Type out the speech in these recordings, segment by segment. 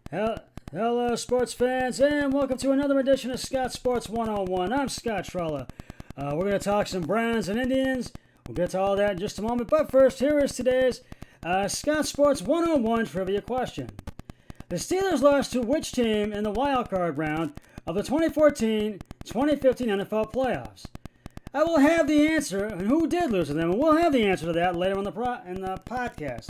Hello, sports fans, and welcome to another edition of Scott Sports 101. I'm Scott Trella. We're going to talk some Browns and Indians. We'll get to all that in just a moment. But first, here is today's Scott Sports 101 trivia question. The Steelers lost to which team in the wild card round of the 2014-2015 NFL playoffs? I will have the answer, and who did lose to them, and we'll have the answer to that later in the podcast.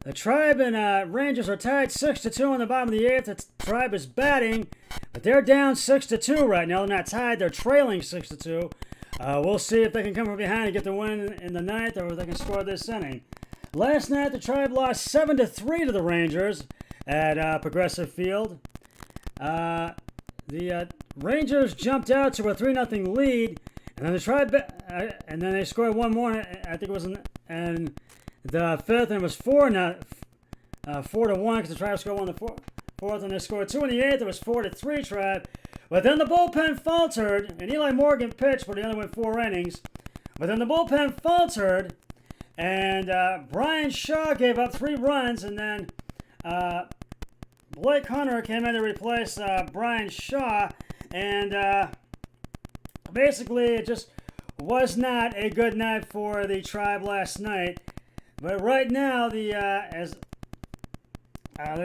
The Tribe and Rangers are tied 6-2 in the bottom of the eighth. The Tribe is batting, but they're down 6-2 right now. They're not tied. They're trailing 6-2. We'll see if they can come from behind and get the win in the ninth, or if they can score this inning. Last night, the Tribe lost 7-3 to the Rangers at Progressive Field. The Rangers jumped out to a 3-0 lead, and then the Tribe, and then they scored one more. I think it was in the fifth, and it was 4-1 because the Tribe scored one in the fourth, and they scored two in the eighth. It was 4-3 Tribe. But then the bullpen faltered, and Eli Morgan pitched, but he only went 4 innings. But then the bullpen faltered, and Brian Shaw gave up 3 runs, and then Blake Hunter came in to replace Brian Shaw, and basically it just was not a good night for the Tribe last night. But right now, they're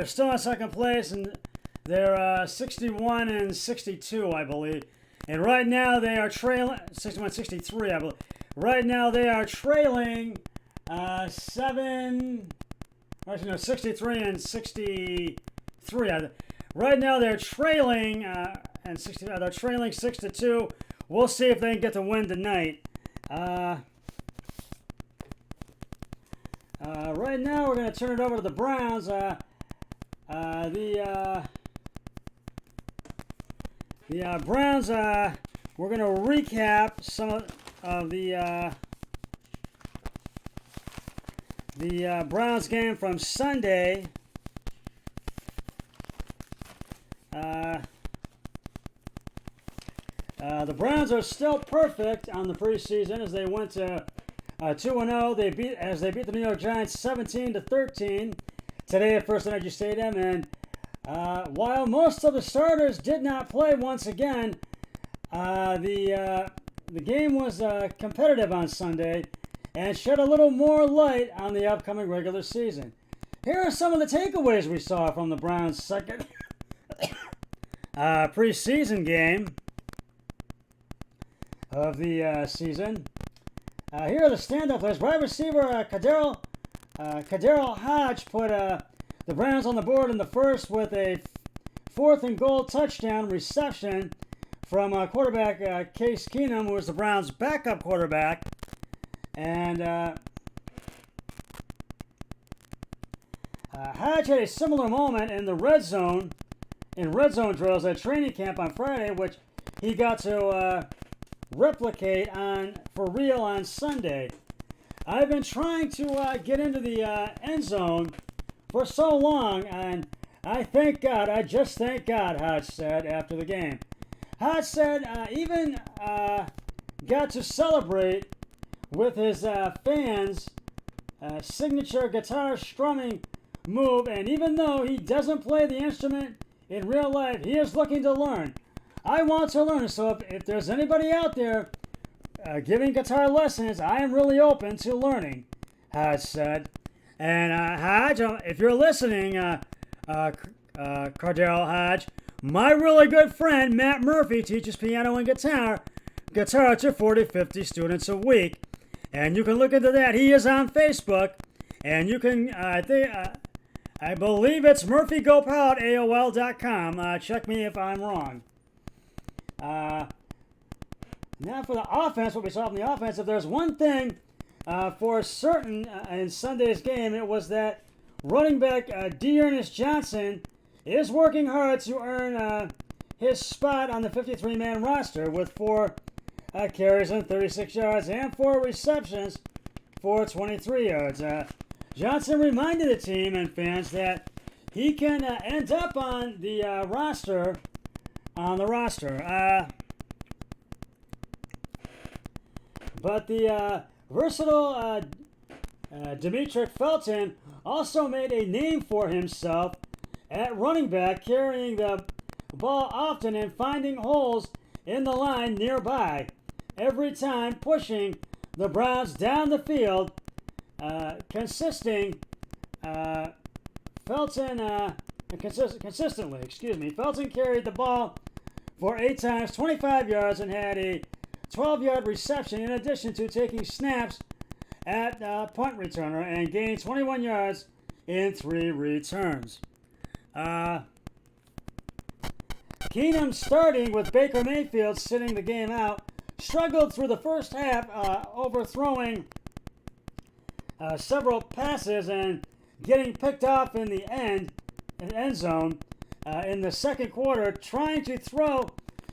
still in second place, and they're 61-62, I believe. And right now they are trailing 61-63, I believe. Right now they are trailing 63-63. Right now they're trailing they're trailing 6-2. We'll see if they can get the win tonight. Right now, we're going to turn it over to the Browns. The Browns, we're going to recap some of the Browns game from Sunday. The Browns are still perfect on the preseason as they went to 2-0. They beat the New York Giants 17-13 today at First Energy Stadium. And while most of the starters did not play once again, the game was competitive on Sunday and shed a little more light on the upcoming regular season. Here are some of the takeaways we saw from the Browns' second preseason game of the season. Here are the stand-up players. Wide receiver Kadarius Hodge put the Browns on the board in the first with a 4th and goal touchdown reception from quarterback Case Keenum, who was the Browns' backup quarterback. And Hodge had a similar moment in the red zone drills at training camp on Friday, which he got to replicate for real on Sunday. I've been trying to get into the end zone for so long, and I just thank God, Hodge said after the game. Hodge said even got to celebrate with his fans' signature guitar strumming move, and even though he doesn't play the instrument in real life, he is looking to learn. I want to learn, so if there's anybody out there giving guitar lessons, I am really open to learning, Hodge said. And Hodge, if you're listening, Cardell Hodge, my really good friend Matt Murphy teaches piano and guitar to 40-50 students a week. And you can look into that. He is on Facebook, and you can, I believe it's murphygopal@aol.com. Check me if I'm wrong. Now for the offense, what we saw from the offense, if there's one thing for certain in Sunday's game, it was that running back Dearness Johnson is working hard to earn his spot on the 53-man roster with 4 carries and 36 yards and 4 receptions for 23 yards. Johnson reminded the team and fans that he can end up on the roster. But the versatile Demetric Felton also made a name for himself at running back, carrying the ball often and finding holes in the line nearby, every time pushing the Browns down the field. Consistently. Felton carried the ball for 8 times, 25 yards, and had a 12-yard reception, in addition to taking snaps at punt returner, and gained 21 yards in 3 returns. Keenum, starting with Baker Mayfield sitting the game out, struggled through the first half, overthrowing several passes and getting picked off in the end zone in the second quarter, trying to throw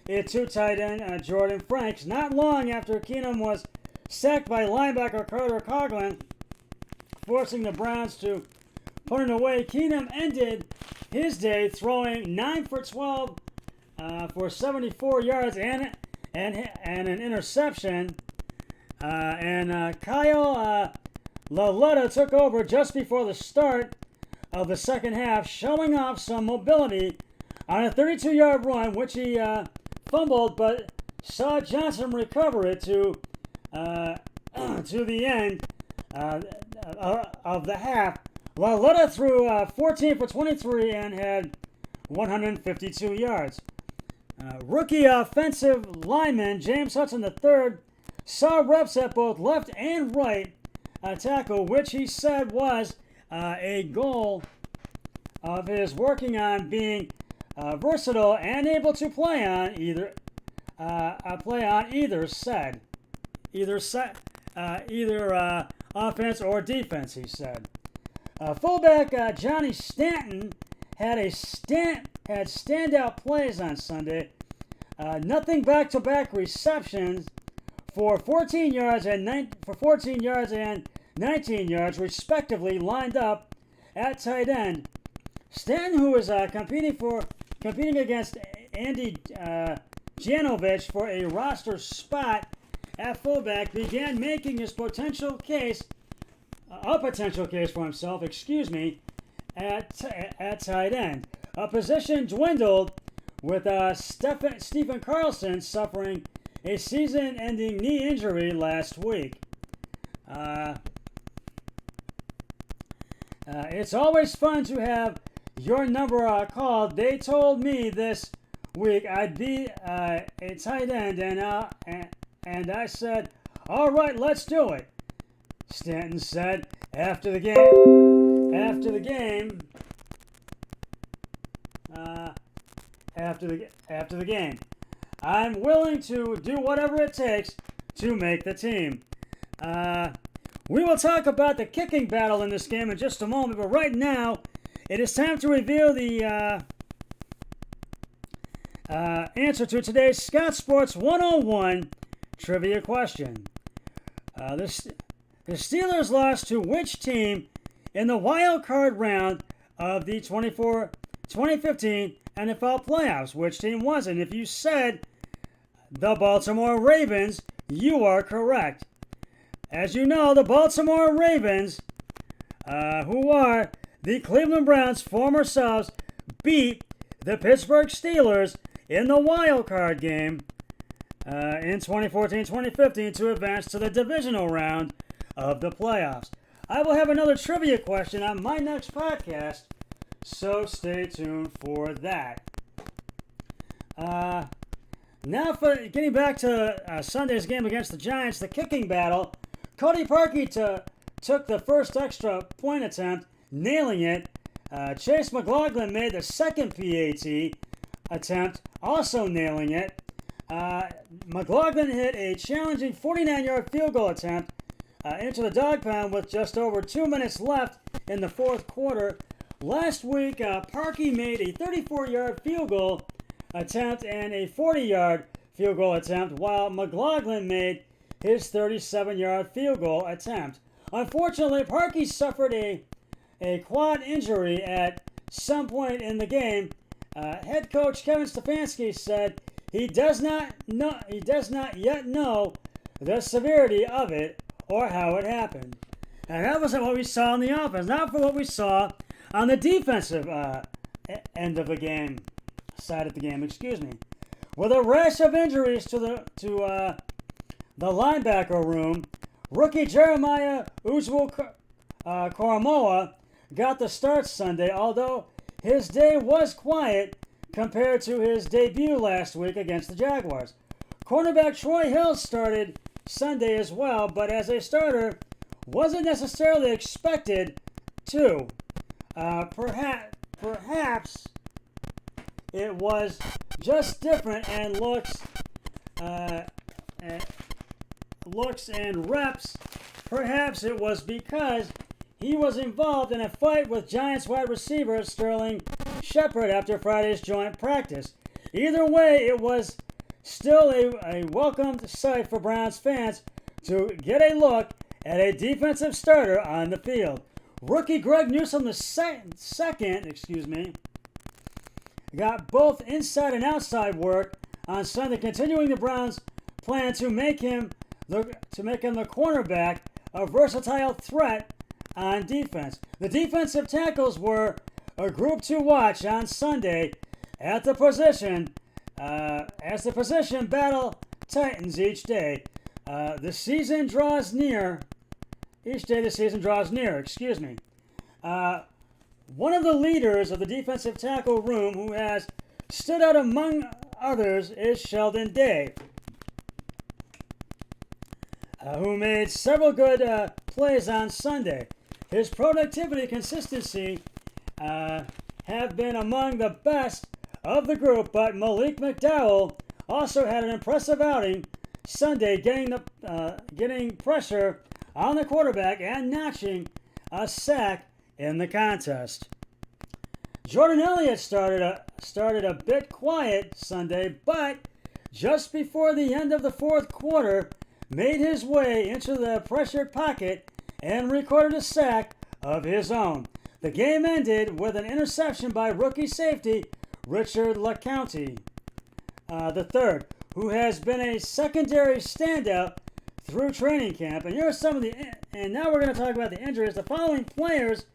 it to tight end Jordan Franks. Not long after Keenum was sacked by linebacker Carter Coughlin, forcing the Browns to put it away, Keenum ended his day throwing 9 for 12 for 74 yards and an interception. Kyle Lauletta took over just before the start of the second half, showing off some mobility on a 32-yard run, which he fumbled, but saw Johnson recover it to the end of the half. Lauletta threw 14 for 23 and had 152 yards. Rookie offensive lineman James Hudson III saw reps at both left and right tackle, which he said was a goal of his, working on being versatile and able to play on either offense or defense. He said. Fullback Johnny Stanton had standout plays on Sunday. Nothing back-to-back receptions for 14 yards and 19 yards respectively, lined up at tight end. Stanton, who was competing against Andy Janovich for a roster spot at fullback, began making his potential case for himself, at tight end. A position dwindled with Stephen Carlson suffering a season-ending knee injury last week. It's always fun to have your number called. They told me this week I'd be a tight end, and I said, all right, let's do it, Stanton said after the game. After the game, I'm willing to do whatever it takes to make the team. We will talk about the kicking battle in this game in just a moment, but right now, it is time to reveal the answer to today's Scott Sports 101 trivia question. The Steelers lost to which team in the wild card round of the 2015 NFL playoffs? Which team was it? If you said the Baltimore Ravens, you are correct. As you know, the Baltimore Ravens, who are the Cleveland Browns' former selves, beat the Pittsburgh Steelers in the wild card game in 2014-2015 to advance to the divisional round of the playoffs. I will have another trivia question on my next podcast, so stay tuned for that. Now, for getting back to Sunday's game against the Giants, the kicking battle, Cody Parkey took the first extra point attempt, nailing it. Chase McLaughlin made the second PAT attempt, also nailing it. McLaughlin hit a challenging 49-yard field goal attempt into the dog pound with just over 2 minutes left in the fourth quarter. Last week, Parkey made a 34-yard field goal attempt and a 40-yard field goal attempt, while McLaughlin made his 37-yard field goal attempt. Unfortunately, Parkey suffered a quad injury at some point in the game. Head coach Kevin Stefanski said he does not yet know the severity of it or how it happened. And that wasn't what we saw on the offense. Not for what we saw on the defensive end of the game, side of the game. Excuse me. With a rash of injuries to the linebacker room, rookie Jeremiah Karamoa got the start Sunday, although his day was quiet compared to his debut last week against the Jaguars. Cornerback Troy Hill started Sunday as well, but as a starter, wasn't necessarily expected to. Perhaps it was just different and looks and reps. Perhaps it was because he was involved in a fight with Giants wide receiver Sterling Shepard after Friday's joint practice. Either way, it was still a welcomed sight for Browns fans to get a look at a defensive starter on the field. Rookie Greg Newsome second, got both inside and outside work on Sunday, continuing the Browns' plan to make him the cornerback, a versatile threat on defense. The defensive tackles were a group to watch on Sunday at the position as the position battle tightens each day. The season draws near. Each day the season draws near. One of the leaders of the defensive tackle room who has stood out among others is Sheldon Day, who made several good plays on Sunday. His productivity and consistency have been among the best of the group, but Malik McDowell also had an impressive outing Sunday, getting pressure on the quarterback and notching a sack in the contest. Jordan Elliott started a bit quiet Sunday, but just before the end of the fourth quarter, made his way into the pressured pocket and recorded a sack of his own. The game ended with an interception by rookie safety Richard LeCounte III, who has been a secondary standout through training camp. And now we're going to talk about the injuries. The following players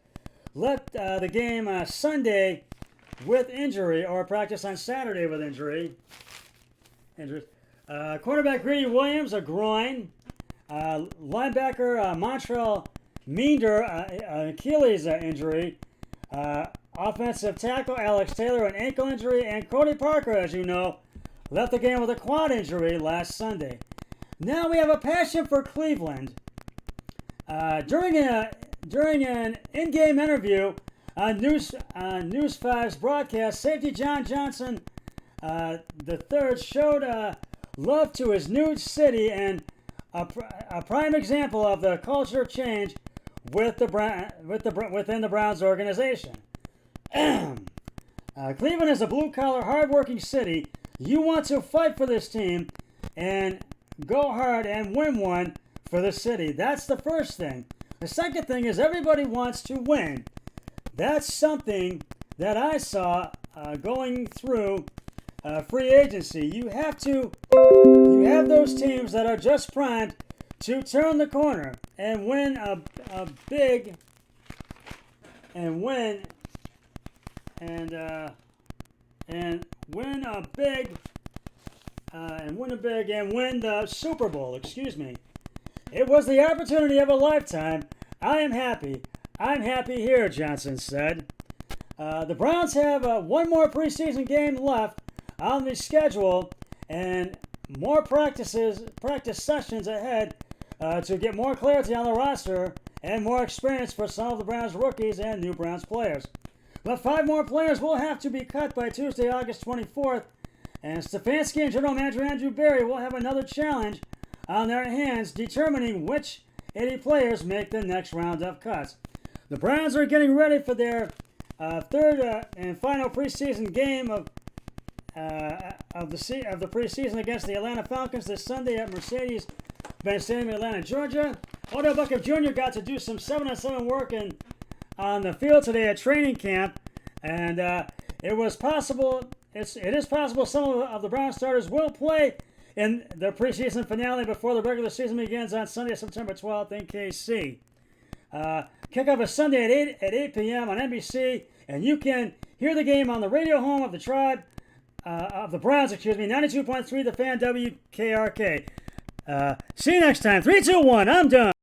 left the game Sunday with injury, or practice on Saturday with injury. Cornerback Greedy Williams, a groin. Linebacker Montrell Meander, an Achilles injury. Offensive tackle Alex Taylor, an ankle injury. And Cody Parker, as you know, left the game with a quad injury last Sunday. Now we have a passion for Cleveland. During an in-game interview on News 5's broadcast, safety John Johnson III showed love to his new city and a prime example of the culture change within the Browns organization. Cleveland is a blue-collar, hard-working city. You want to fight for this team and go hard and win one for the city. That's the first thing. The second thing is everybody wants to win. That's something that I saw going through free agency. You have those teams that are just primed to turn the corner and win a big and win the Super Bowl. It was the opportunity of a lifetime. I am happy. I'm happy here, Johnson said. The Browns have one more preseason game left on the schedule and more practice sessions ahead to get more clarity on the roster and more experience for some of the Browns rookies and new Browns players. But 5 more players will have to be cut by Tuesday, August 24th, and Stefanski and General Manager Andrew Berry will have another challenge on their hands determining which 80 players make the next round of cuts. The Browns are getting ready for their third and final preseason game of the preseason against the Atlanta Falcons this Sunday at Mercedes-Benz Stadium in Atlanta, Georgia. Odell Beckham Jr. got to do some 7-on-7 work on the field today at training camp, and it is possible some of the Browns starters will play in the preseason finale before the regular season begins on Sunday, September 12th in KC. Kickoff is Sunday at 8 p.m. on NBC, and you can hear the game on the radio home of the Tribe, of the Browns, 92.3 The Fan, WKRK. See you next time. 3, 2, 1. I'm done.